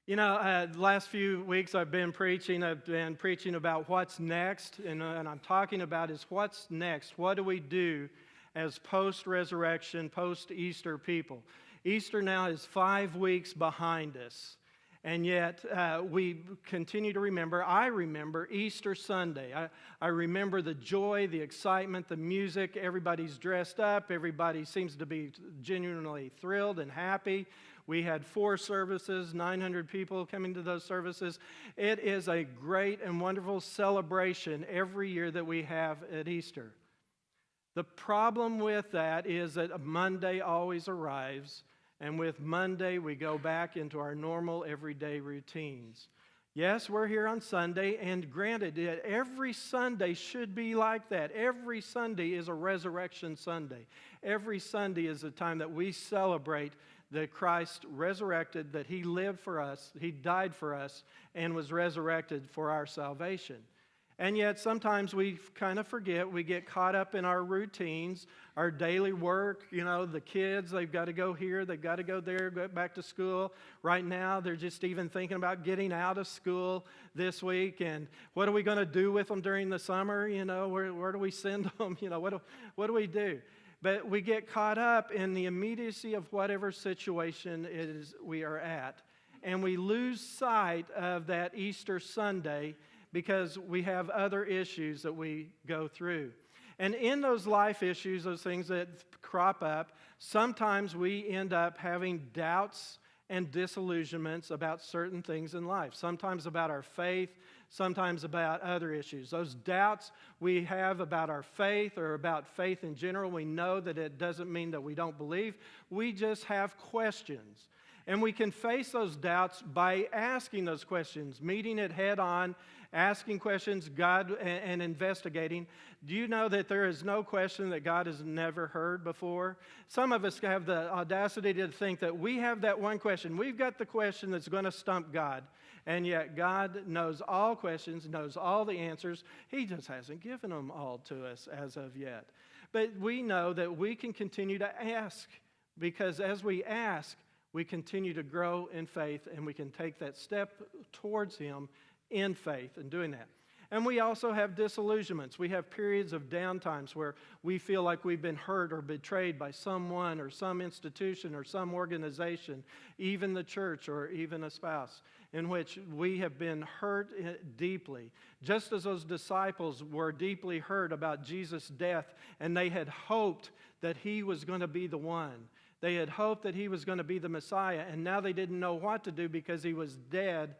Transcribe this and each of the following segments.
The last few weeks I've been preaching about what's next, and I'm talking about is what's next. What do we do as post-resurrection, post-Easter people? Easter now is 5 weeks behind us, and yet we continue to remember. I remember Easter Sunday. I remember the joy, the excitement, the music. Everybody's dressed up. Everybody seems to be genuinely thrilled and happy. We had 4 services, 900 people coming to those services. It is a great and wonderful celebration every year that we have at Easter. The problem with that is that Monday always arrives, and with Monday we go back into our normal everyday routines. Yes, we're here on Sunday, and granted, every Sunday should be like that. Every Sunday is a resurrection Sunday. Every Sunday is a time that we celebrate that Christ resurrected, that He lived for us, He died for us, and was resurrected for our salvation. And yet sometimes we kind of forget. We get caught up in our routines, our daily work. The kids, they've got to go here, they've got to go there, go back to school. Right now, they're just even thinking about getting out of school this week. And what are we going to do with them during the summer? Where do we send them? What do we do? But we get caught up in the immediacy of whatever situation it is we are at. And we lose sight of that Easter Sunday because we have other issues that we go through. And in those life issues, those things that crop up, sometimes we end up having doubts and disillusionments about certain things in life. Sometimes about our faith, sometimes about other issues. Those doubts we have about our faith or about faith in general, we know that it doesn't mean that we don't believe. We just have questions. And we can face those doubts by asking those questions, meeting it head on, asking questions, God, and investigating. Do you know that there is no question that God has never heard before? Some of us have the audacity to think that we have that one question. We've got the question that's going to stump God. And yet God knows all questions, knows all the answers. He just hasn't given them all to us as of yet. But we know that we can continue to ask, because as we ask, we continue to grow in faith, and we can take that step towards Him in faith and doing that. And we also have disillusionments. We have periods of downtimes where we feel like we've been hurt or betrayed by someone or some institution or some organization, even the church or even a spouse, in which we have been hurt deeply. Just as those disciples were deeply hurt about Jesus' death, and they had hoped that He was going to be the one. They had hoped that He was going to be the Messiah, and now they didn't know what to do because He was dead.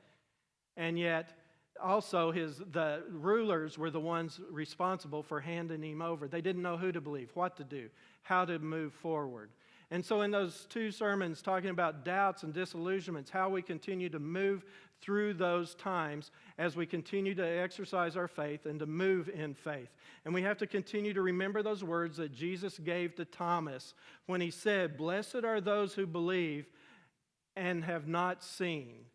And yet, also, the rulers were the ones responsible for handing Him over. They didn't know who to believe, what to do, how to move forward. And so in those 2 sermons talking about doubts and disillusionments, how we continue to move through those times as we continue to exercise our faith and to move in faith. And we have to continue to remember those words that Jesus gave to Thomas when He said, "Blessed are those who believe and have not seen."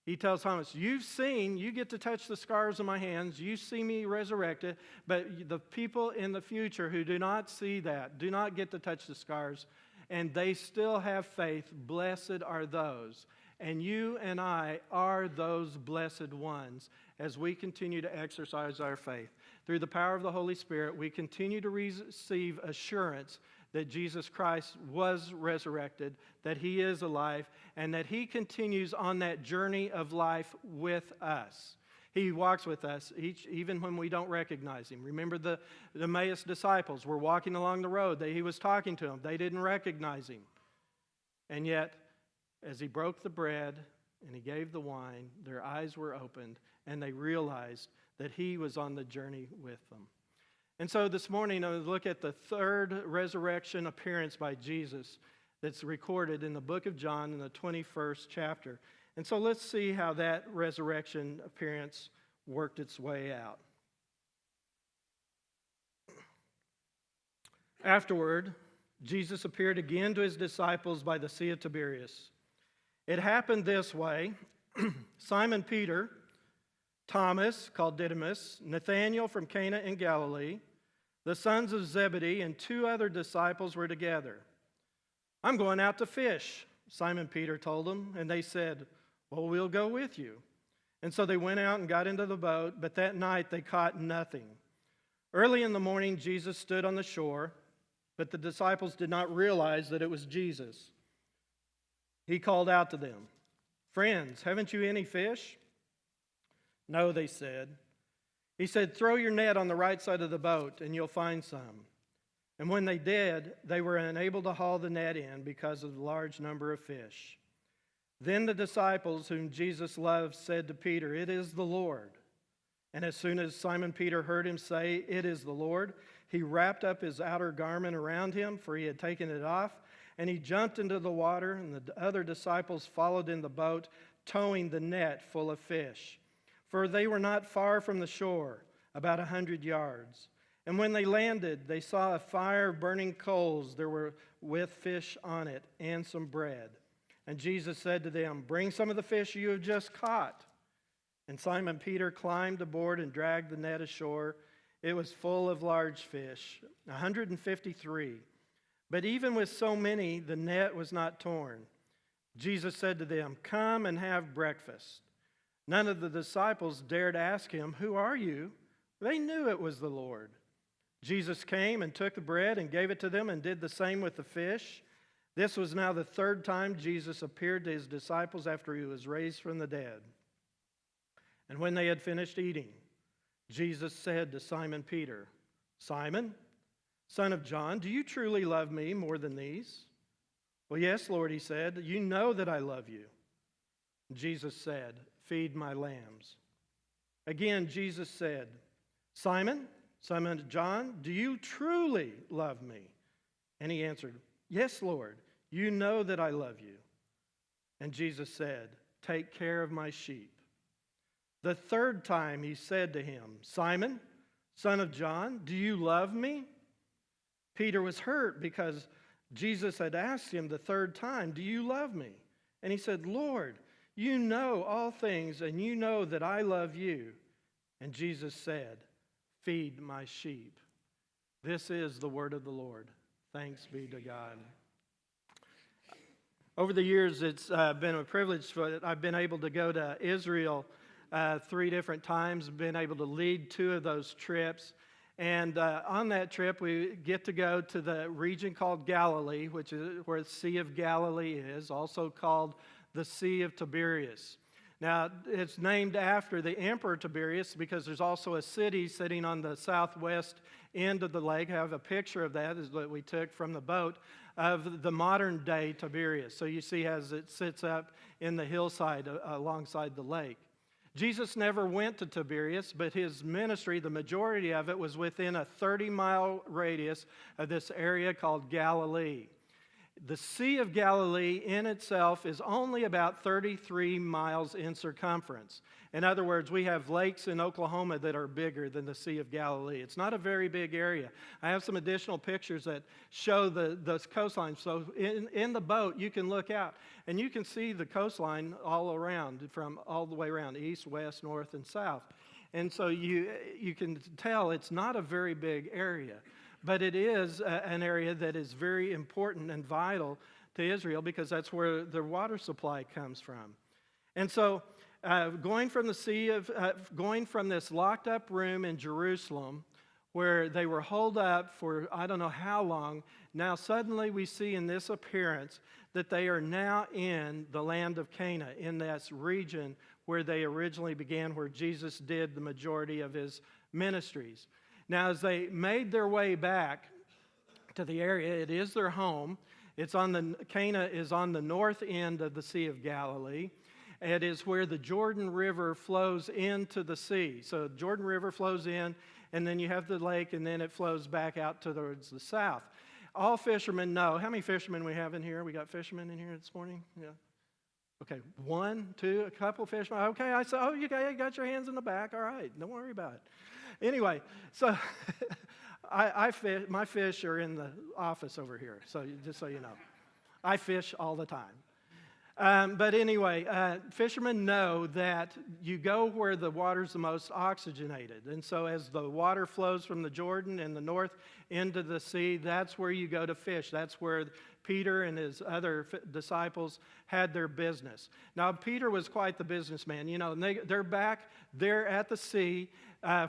He tells Thomas, you've seen, you get to touch the scars on my hands, you see me resurrected, but the people in the future who do not see that, do not get to touch the scars, and they still have faith, blessed are those. And you and I are those blessed ones as we continue to exercise our faith. Through the power of the Holy Spirit, we continue to receive assurance that Jesus Christ was resurrected, that He is alive, and that He continues on that journey of life with us. He walks with us even when we don't recognize Him. Remember the Emmaus disciples were walking along the road. He was talking to them. They didn't recognize Him. And yet, as He broke the bread and He gave the wine, their eyes were opened, and they realized that He was on the journey with them. And so this morning, I look at the 3rd resurrection appearance by Jesus that's recorded in the book of John in the 21st chapter. And so let's see how that resurrection appearance worked its way out. Afterward, Jesus appeared again to His disciples by the Sea of Tiberias. It happened this way. Simon Peter, Thomas, called Didymus, Nathanael from Cana in Galilee, the sons of Zebedee, and 2 other disciples were together. "I'm going out to fish," Simon Peter told them, and they said, Well, we'll go with you. And so they went out and got into the boat, but that night they caught nothing. Early in the morning, Jesus stood on the shore, but the disciples did not realize that it was Jesus. He called out to them, "Friends, haven't you any fish?" "No," they said. He said, "Throw your net on the right side of the boat, and you'll find some." And when they did, they were unable to haul the net in because of the large number of fish. Then the disciples whom Jesus loved said to Peter, "It is the Lord." And as soon as Simon Peter heard him say, "It is the Lord," he wrapped up his outer garment around him, for he had taken it off, and he jumped into the water, and the other disciples followed in the boat, towing the net full of fish. For they were not far from the shore, about 100 yards. And when they landed, they saw a fire of burning coals there were with fish on it, and some bread. And Jesus said to them, "Bring some of the fish you have just caught." And Simon Peter climbed aboard and dragged the net ashore. It was full of large fish, 153. But even with so many, the net was not torn. Jesus said to them, "Come and have breakfast." None of the disciples dared ask him, "Who are you?" They knew it was the Lord. Jesus came and took the bread and gave it to them and did the same with the fish. This was now the third time Jesus appeared to his disciples after he was raised from the dead. And when they had finished eating, Jesus said to Simon Peter, "Simon, son of John, do you truly love me more than these?" "Well, yes, Lord," he said. "You know that I love you." Jesus said, "Feed my lambs." Again, Jesus said, "Simon, son of John, do you truly love me?" And he answered, "Yes, Lord, you know that I love you." And Jesus said, "Take care of my sheep." The third time he said to him, "Simon, son of John, do you love me?" Peter was hurt because Jesus had asked him the third time, "Do you love me?" And he said, "Lord, you know all things, and you know that I love you." And Jesus said, "Feed my sheep." This is the word of the Lord. Thanks be to God. Over the years, it's been a privilege that I've been able to go to Israel 3 different times, been able to lead 2 of those trips. And on that trip, we get to go to the region called Galilee, which is where the Sea of Galilee is, also called the Sea of Tiberias. Now, it's named after the Emperor Tiberius because there's also a city sitting on the southwest end of the lake. I have a picture of that, is what we took from the boat, of the modern day Tiberias. So you see as it sits up in the hillside alongside the lake. Jesus never went to Tiberias, but his ministry, the majority of it, was within a 30-mile radius of this area called Galilee. The Sea of Galilee in itself is only about 33 miles in circumference. In other words, we have lakes in Oklahoma that are bigger than the Sea of Galilee. It's not a very big area. I have some additional pictures that show the coastline. So in the boat, you can look out, and you can see the coastline all around, from all the way around, east, west, north, and south. And so you can tell it's not a very big area. But it is an area that is very important and vital to Israel because that's where their water supply comes from. And so going from this locked up room in Jerusalem where they were holed up for I don't know how long, now suddenly we see in this appearance that they are now in the land of Cana, in that region where they originally began, where Jesus did the majority of his ministries. Now, as they made their way back to the area, it is their home. Cana is on the north end of the Sea of Galilee. It is where the Jordan River flows into the sea. So the Jordan River flows in, and then you have the lake, and then it flows back out towards the south. All fishermen know. How many fishermen we have in here? We got fishermen in here this morning? Yeah. Okay, 1, 2, a couple fishermen. Okay, I saw, you got your hands in the back. All right, don't worry about it. Anyway, so my fish are in the office over here, so just so you know. I fish all the time. But anyway, fishermen know that you go where the water's the most oxygenated. And so as the water flows from the Jordan in the north into the sea, that's where you go to fish. That's where Peter and his other disciples had their business. Now, Peter was quite the businessman. You know, and they're back there at the sea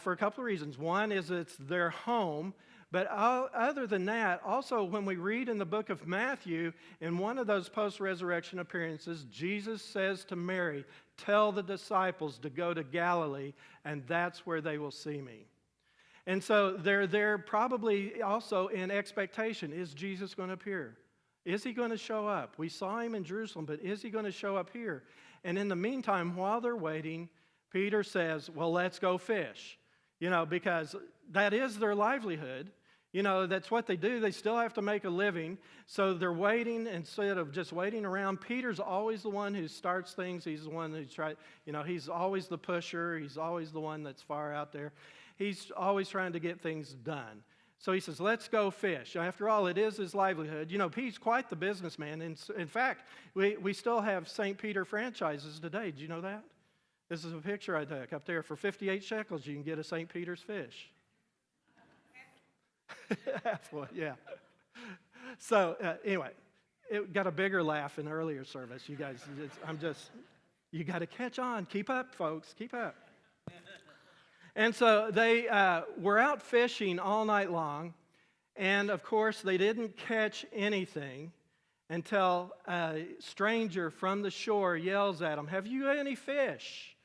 for a couple of reasons. One is it's their home. But other than that, also when we read in the book of Matthew, in one of those post-resurrection appearances, Jesus says to Mary, tell the disciples to go to Galilee, and that's where they will see me. And so they're there probably also in expectation. Is Jesus going to appear? Is he going to show up? We saw him in Jerusalem, but is he going to show up here? And in the meantime, while they're waiting, Peter says, well, let's go fish. You know, because that is their livelihood. You know, that's what they do. They still have to make a living. So they're waiting instead of just waiting around. Peter's always the one who starts things. He's the one who's he's always the pusher. He's always the one that's far out there. He's always trying to get things done. So he says, let's go fish. After all, it is his livelihood. You know, he's quite the businessman. And in fact, we still have St. Peter franchises today. Did you know that? This is a picture I took up there. For 58 shekels, you can get a St. Peter's fish. Half one, yeah. So anyway, it got a bigger laugh in the earlier service. You guys, you got to catch on. Keep up, folks. Keep up. And so they were out fishing all night long. And of course, they didn't catch anything until a stranger from the shore yells at them, have you got any fish?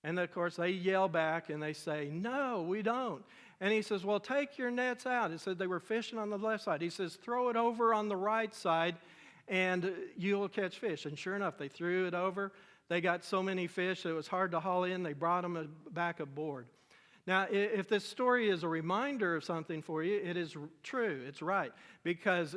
And of course, they yell back and they say, no, we don't. And he says, well, take your nets out. He said they were fishing on the left side. He says, throw it over on the right side and you'll catch fish. And sure enough, they threw it over. They got so many fish that it was hard to haul in. They brought them back aboard. Now, if this story is a reminder of something for you, it is true. It's right. Because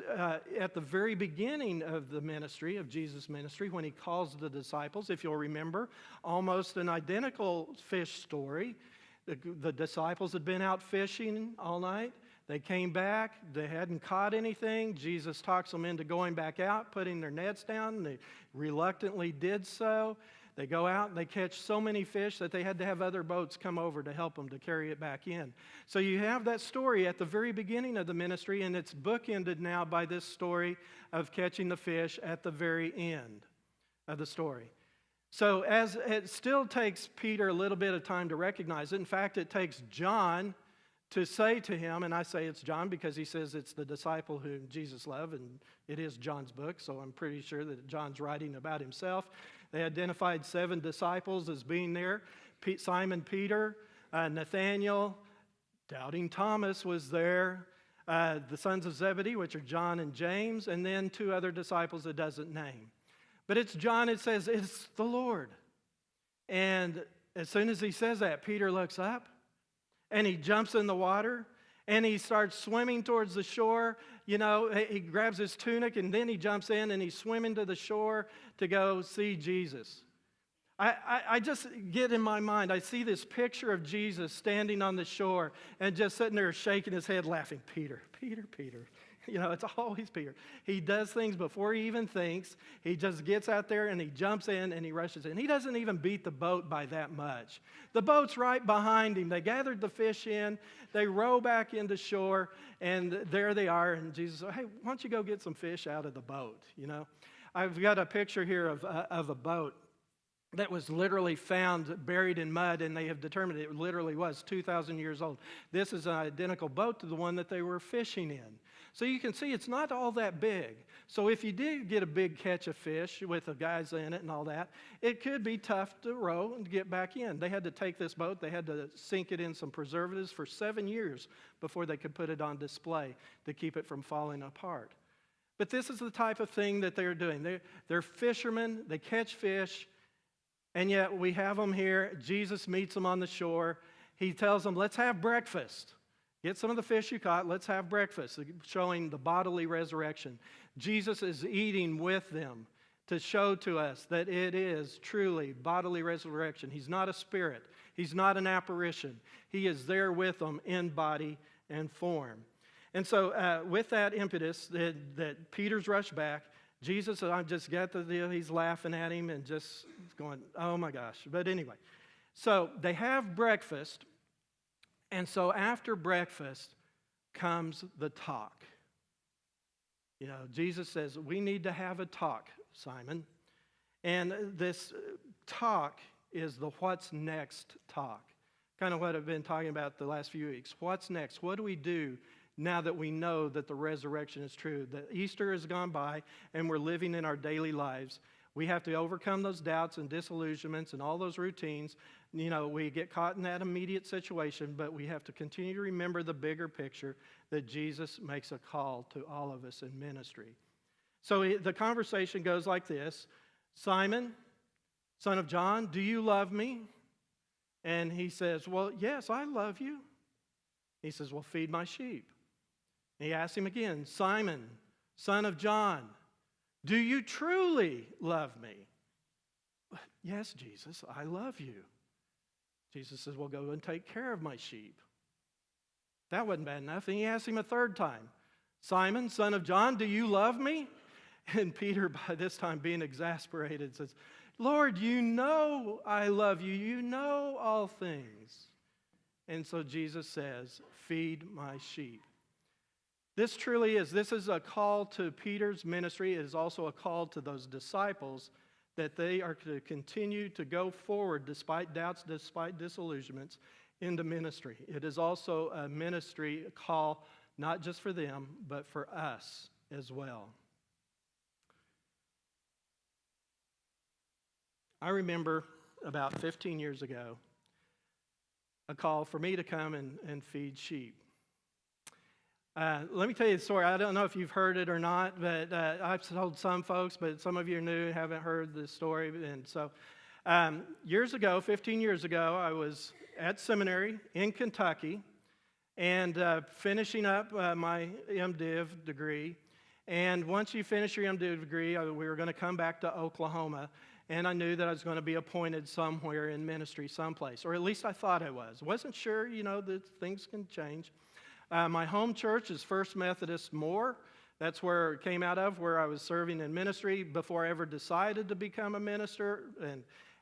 at the very beginning of the ministry, of Jesus' ministry, when he calls the disciples, if you'll remember, almost an identical fish story. The disciples had been out fishing all night. They came back. They hadn't caught anything. Jesus talks them into going back out, putting their nets down. They reluctantly did so. They go out and they catch so many fish that they had to have other boats come over to help them to carry it back in. So you have that story at the very beginning of the ministry, and it's bookended now by this story of catching the fish at the very end of the story. So as it still takes Peter a little bit of time to recognize it. In fact, it takes John to say to him, and I say it's John because he says it's the disciple whom Jesus loved, and it is John's book, so I'm pretty sure that John's writing about himself. They identified 7 disciples as being there. Simon Peter, Nathaniel, doubting Thomas was there, the sons of Zebedee, which are John and James, and then 2 other disciples it doesn't name. But it's John, it says, it's the Lord. And as soon as he says that, Peter looks up, and he jumps in the water, and he starts swimming towards the shore. You know, he grabs his tunic, and then he jumps in, and he's swimming to the shore to go see Jesus. I just get in my mind, I see this picture of Jesus standing on the shore and just sitting there shaking his head, laughing. Peter, Peter, Peter. You know, it's always Peter. He does things before he even thinks. He just gets out there and he jumps in and he rushes in. He doesn't even beat the boat by that much. The boat's right behind him. They gathered the fish in. They row back into shore, and there they are. And Jesus said, hey, why don't you go get some fish out of the boat, you know? I've got a picture here of a boat that was literally found buried in mud, and they have determined it literally was 2,000 years old. This is an identical boat to the one that they were fishing in. So you can see it's not all that big. So if you did get a big catch of fish with the guys in it and all that, it could be tough to row and get back in. They had to take this boat, they had to sink it in some preservatives for 7 years before they could put it on display to keep it from falling apart. But this is the type of thing that they're doing. They're fishermen, they catch fish, and yet we have them here. Jesus meets them on the shore. He tells them, let's have breakfast. Get some of the fish you caught, let's have breakfast, showing the bodily resurrection. Jesus is eating with them to show to us that it is truly bodily resurrection. He's not a spirit. He's not an apparition. He is there with them in body and form. And so with that impetus that Peter's rushed back, Jesus, I just get the deal. He's laughing at him and just going, oh my gosh. But anyway, so they have breakfast. And so after breakfast comes the talk. You know, Jesus says, we need to have a talk, Simon. And this talk is the what's next talk. Kind of what I've been talking about the last few weeks. What's next? What do we do now that we know that the resurrection is true? That Easter has gone by and we're living in our daily lives. We have to overcome those doubts and disillusionments and all those routines. You know, we get caught in that immediate situation, but we have to continue to remember the bigger picture that Jesus makes a call to all of us in ministry. So the conversation goes like this. Simon, son of John, do you love me? And he says, well, yes, I love you. He says, well, feed my sheep. And he asks him again, Simon, son of John, do you truly love me? Yes, Jesus, I love you. Jesus says, well, go and take care of my sheep. That wasn't bad enough. And he asks him a third time, Simon, son of John, do you love me? And Peter, by this time being exasperated, says, Lord, you know I love you. You know all things. And so Jesus says, feed my sheep. This truly is. This is a call to Peter's ministry. It is also a call to those disciples that they are to continue to go forward despite doubts, despite disillusionments, into ministry. It is also a ministry call not just for them, but for us as well. I remember about 15 years ago a call for me to come and feed sheep. Let me tell you the story. I don't know if you've heard it or not, but I've told some folks, but some of you are new and haven't heard the story. And so years ago, 15 years ago, I was at seminary in Kentucky and finishing up my MDiv degree. And once you finish your MDiv degree, we were going to come back to Oklahoma. And I knew that I was going to be appointed somewhere in ministry someplace, or at least I thought I was. Wasn't sure, you know, that things can change. My home church is First Methodist Moore. That's where it came out of, where I was serving in ministry before I ever decided to become a minister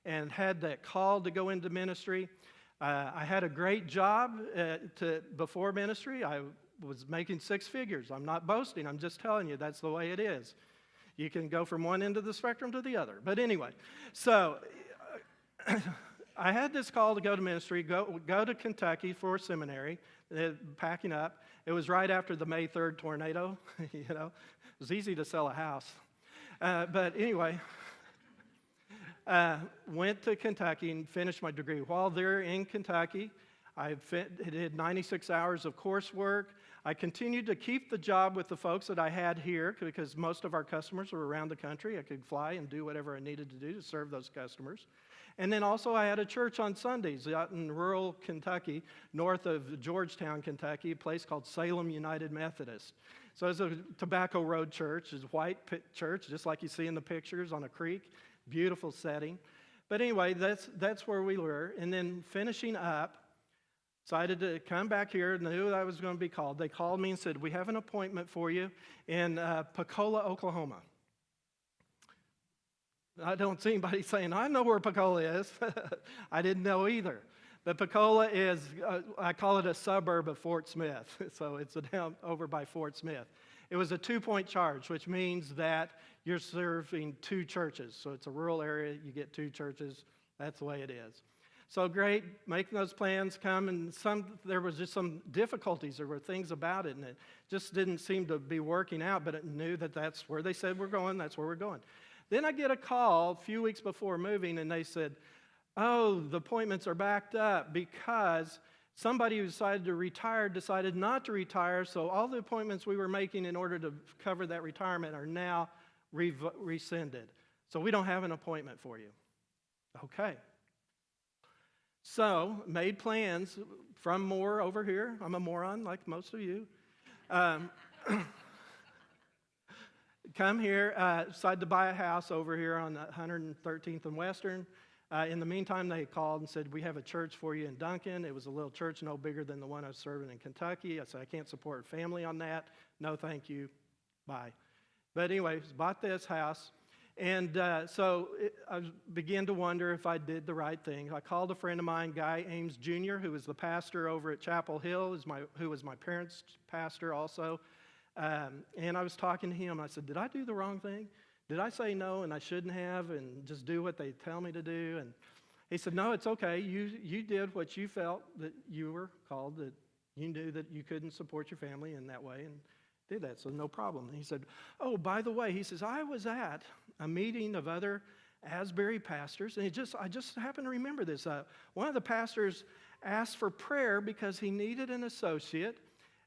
and had that call to go into ministry. I had a great job before ministry. I was making six figures. I'm not boasting. I'm just telling you that's the way it is. You can go from one end of the spectrum to the other. But anyway, so I had this call to go to ministry, go to Kentucky for seminary, packing up. It was right after the May 3rd tornado. You know, it was easy to sell a house. But anyway, went to Kentucky and finished my degree. While there in Kentucky, I did 96 hours of coursework. I continued to keep the job with the folks that I had here because most of our customers were around the country. I could fly and do whatever I needed to do to serve those customers. And then also I had a church on Sundays out in rural Kentucky, north of Georgetown, Kentucky, a place called Salem United Methodist. So it's a Tobacco Road church. It's a white church, just like you see in the pictures on a creek. Beautiful setting. But anyway, that's where we were. And then finishing up, decided to come back here, knew that I was going to be called. They called me and said, we have an appointment for you in Pecola, Oklahoma. I don't see anybody saying, I know where Pecola is. I didn't know either. But Pecola is, I call it a suburb of Fort Smith. So it's down over by Fort Smith. It was a 2-point charge, which means that you're serving two churches. So it's a rural area, you get two churches. That's the way it is. So great, making those plans come, and there was just some difficulties. There were things about it, and it just didn't seem to be working out, but it knew that that's where they said we're going, that's where we're going. Then I get a call a few weeks before moving, and they said, oh, the appointments are backed up because somebody who decided to retire decided not to retire, so all the appointments we were making in order to cover that retirement are now rescinded. So we don't have an appointment for you. Okay. So, made plans from Moore over here. I'm a moron, like most of you. Come here, decided to buy a house over here on 113th and Western. In the meantime, they called and said, we have a church for you in Duncan. It was a little church no bigger than the one I was serving in Kentucky. I said, I can't support family on that. No, thank you. Bye. But anyways, bought this house. And I began to wonder if I did the right thing. I called a friend of mine, Guy Ames Jr., who was the pastor over at Chapel Hill, who was my parents' pastor also. And I was talking to him. I said, did I do the wrong thing? Did I say no and I shouldn't have and just do what they tell me to do? And he said, no, it's okay. You did what you felt that you were called, that you knew that you couldn't support your family in that way, and did that, so no problem. And he said, oh, by the way, he says, I was at a meeting of other Asbury pastors, and I just happened to remember this. One of the pastors asked for prayer because he needed an associate,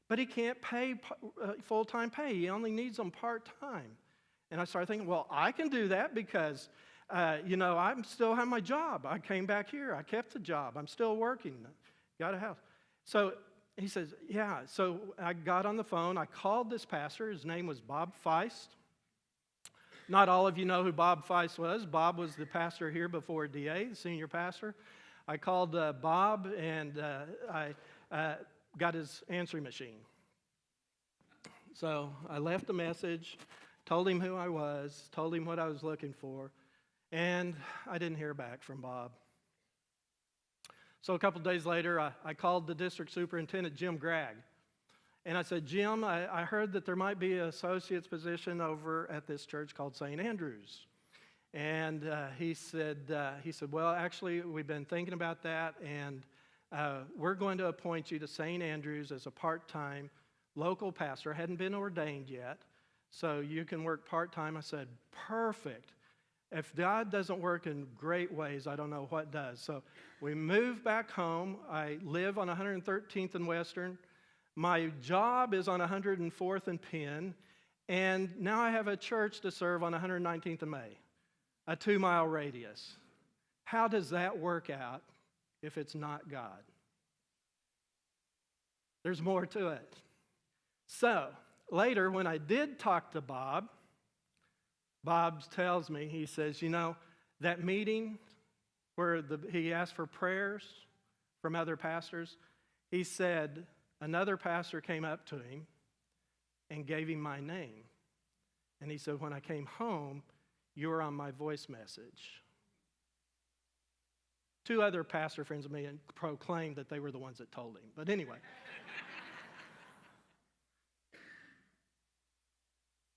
but he can't pay full-time pay. He only needs them part-time. And I started thinking, well, I can do that because, I still have my job. I came back here. I kept the job. I'm still working. Got a house. So he says, yeah. So I got on the phone. I called this pastor. His name was Bob Feist. Not all of you know who Bob Feist was. Bob was the pastor here before DA, the senior pastor. I called Bob, and I got his answering machine. So I left a message, told him who I was, told him what I was looking for, and I didn't hear back from Bob. So a couple of days later, I called the district superintendent, Jim Gregg. And I said, Jim, I heard that there might be an associate's position over at this church called St. Andrews. And he said, well, actually, we've been thinking about that, and we're going to appoint you to St. Andrews as a part-time local pastor. Hadn't been ordained yet, so you can work part-time. I said, perfect. If God doesn't work in great ways, I don't know what does. So we moved back home. I live on 113th and Western. My job is on 104th and Penn. And now I have a church to serve on 119th and May, a 2-mile radius. How does that work out if it's not God? There's more to it. So later, when I did talk to Bob tells me, he says, that meeting where he asked for prayers from other pastors, he said another pastor came up to him and gave him my name. And he said, when I came home, you were on my voice message. 2 other pastor friends of mine proclaimed that they were the ones that told him. But anyway.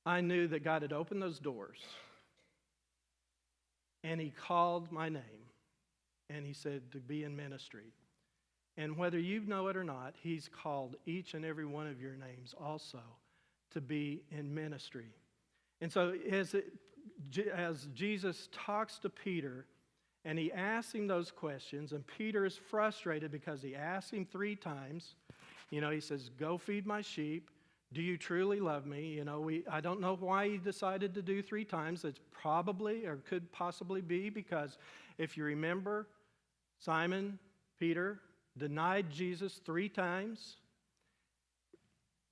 I knew that God had opened those doors, and he called my name, and he said to be in ministry. And whether you know it or not, he's called each and every one of your names also to be in ministry. And so as Jesus talks to Peter, and he asks him those questions, and Peter is frustrated because he asks him 3 times. He says, go feed my sheep. Do you truly love me? I don't know why he decided to do 3 times. It's probably or could possibly be because if you remember, Simon Peter denied Jesus 3 times.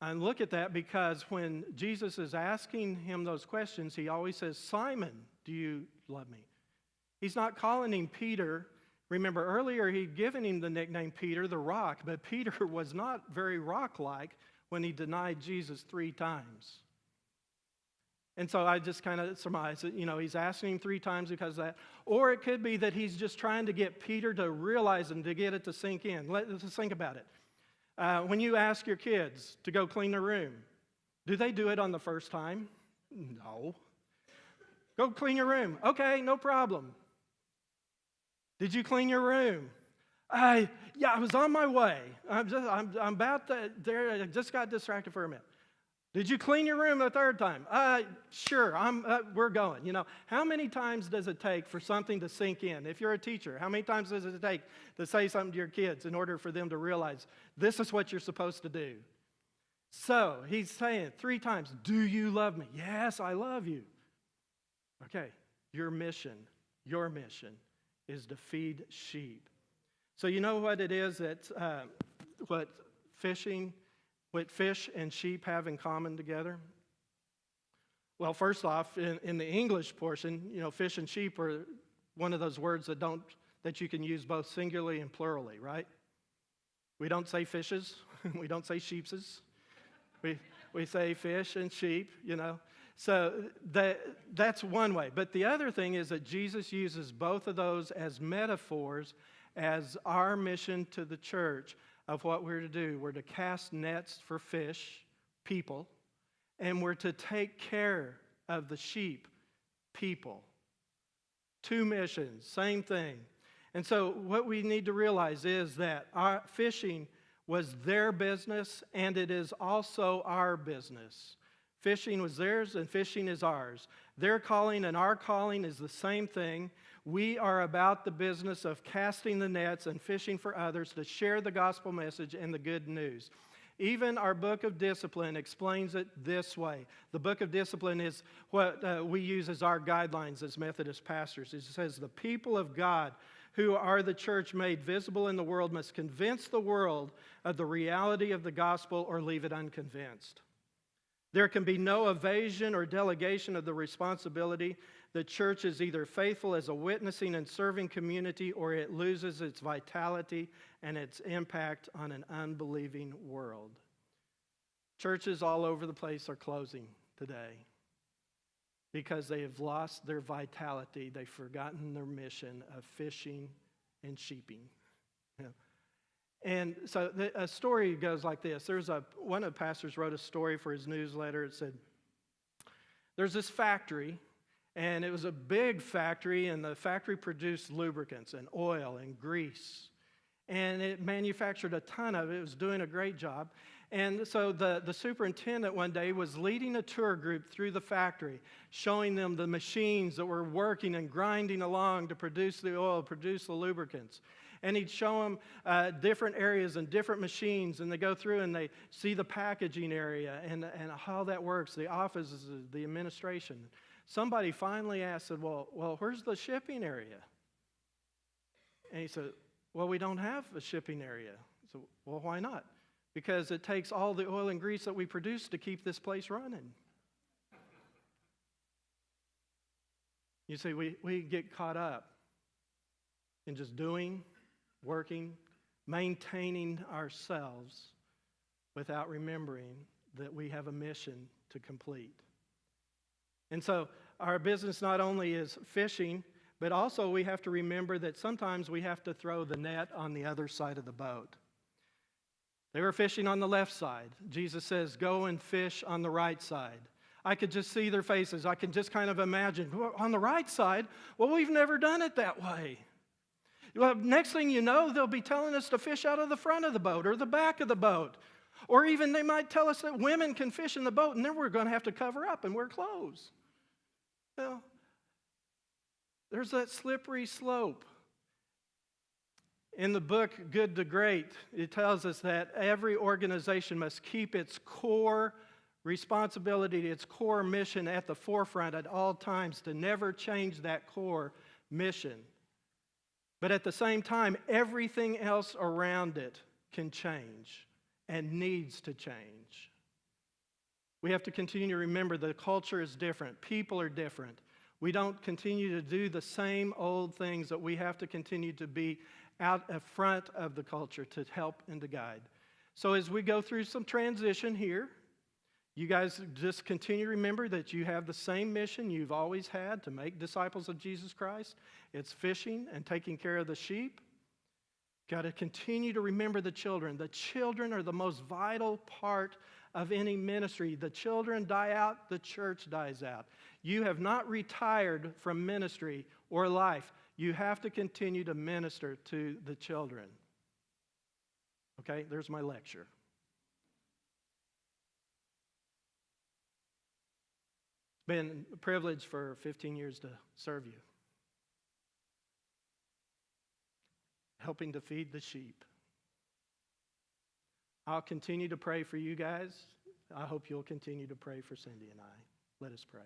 And look at that because when Jesus is asking him those questions, he always says, Simon, do you love me? He's not calling him Peter. Remember, earlier he'd given him the nickname Peter, the rock, but Peter was not very rock-like when he denied Jesus 3 times. And so I just kind of surmise that, he's asking him 3 times because of that. Or it could be that he's just trying to get Peter to realize and to get it to sink in. Let's think about it. When you ask your kids to go clean their room, do they do it on the first time? No. Go clean your room. Okay, no problem. Did you clean your room? I was on my way. I'm about there. I just got distracted for a minute. Did you clean your room the 3rd time? Sure. We're going. How many times does it take for something to sink in? If you're a teacher, how many times does it take to say something to your kids in order for them to realize this is what you're supposed to do? So he's saying 3 times, do you love me? Yes, I love you. Okay, your mission is to feed sheep. So you know what it is that what fish and sheep have in common together? Well, first off, in the English portion, fish and sheep are one of those words that you can use both singularly and plurally, right? We don't say fishes, we don't say sheepses. We say fish and sheep, So that's one way. But the other thing is that Jesus uses both of those as metaphors as our mission to the church of what we're to do. We're to cast nets for fish, people, and we're to take care of the sheep, people. Two missions, same thing. And so what we need to realize is that our fishing was their business, and it is also our business. Fishing was theirs, and fishing is ours. Their calling and our calling is the same thing. We are about the business of casting the nets and fishing for others to share the gospel message and the good news. Even our book of discipline explains it this way. The book of discipline is what we use as our guidelines as Methodist pastors. It says, the people of God who are the church made visible in the world must convince the world of the reality of the gospel or leave it unconvinced. There can be no evasion or delegation of the responsibility. The church is either faithful as a witnessing and serving community, or it loses its vitality and its impact on an unbelieving world. Churches all over the place are closing today because they have lost their vitality. They've forgotten their mission of fishing and sheeping. Yeah. And so a story goes like this. One of the pastors wrote a story for his newsletter. It said, there's this factory, and it was a big factory, and the factory produced lubricants and oil and grease. And it manufactured a ton of it. It was doing a great job. And so the superintendent one day was leading a tour group through the factory, showing them the machines that were working and grinding along to produce the oil, produce the lubricants. And he'd show them different areas and different machines, and they go through and they see the packaging area and how that works, the offices, the administration. Somebody finally asked, said, well, where's the shipping area? And he said, well, we don't have a shipping area. So, well, why not? Because it takes all the oil and grease that we produce to keep this place running. You see, we get caught up in just doing, working, maintaining ourselves without remembering that we have a mission to complete. And so our business not only is fishing, but also we have to remember that sometimes we have to throw the net on the other side of the boat. They were fishing on the left side. Jesus says, go and fish on the right side. I could just see their faces. I can just kind of imagine, on the right side? Well, we've never done it that way. Well, next thing you know, they'll be telling us to fish out of the front of the boat or the back of the boat. Or even they might tell us that women can fish in the boat, and then we're going to have to cover up and wear clothes. Well, there's that slippery slope. In the book, Good to Great, it tells us that every organization must keep its core responsibility, its core mission at the forefront at all times, to never change that core mission. But at the same time, everything else around it can change and needs to change. We have to continue to remember the culture is different. People are different. We don't continue to do the same old things, that we have to continue to be out in front of the culture to help and to guide. So as we go through some transition here, you guys just continue to remember that you have the same mission you've always had, to make disciples of Jesus Christ. It's fishing and taking care of the sheep. Got to continue to remember the children. The children are the most vital part of any ministry. The children die out, the church dies out. You have not retired from ministry or life. You have to continue to minister to the children. Okay, there's my lecture. It's been a privilege for 15 years to serve you, helping to feed the sheep. I'll continue to pray for you guys. I hope you'll continue to pray for Cindy and I. Let us pray.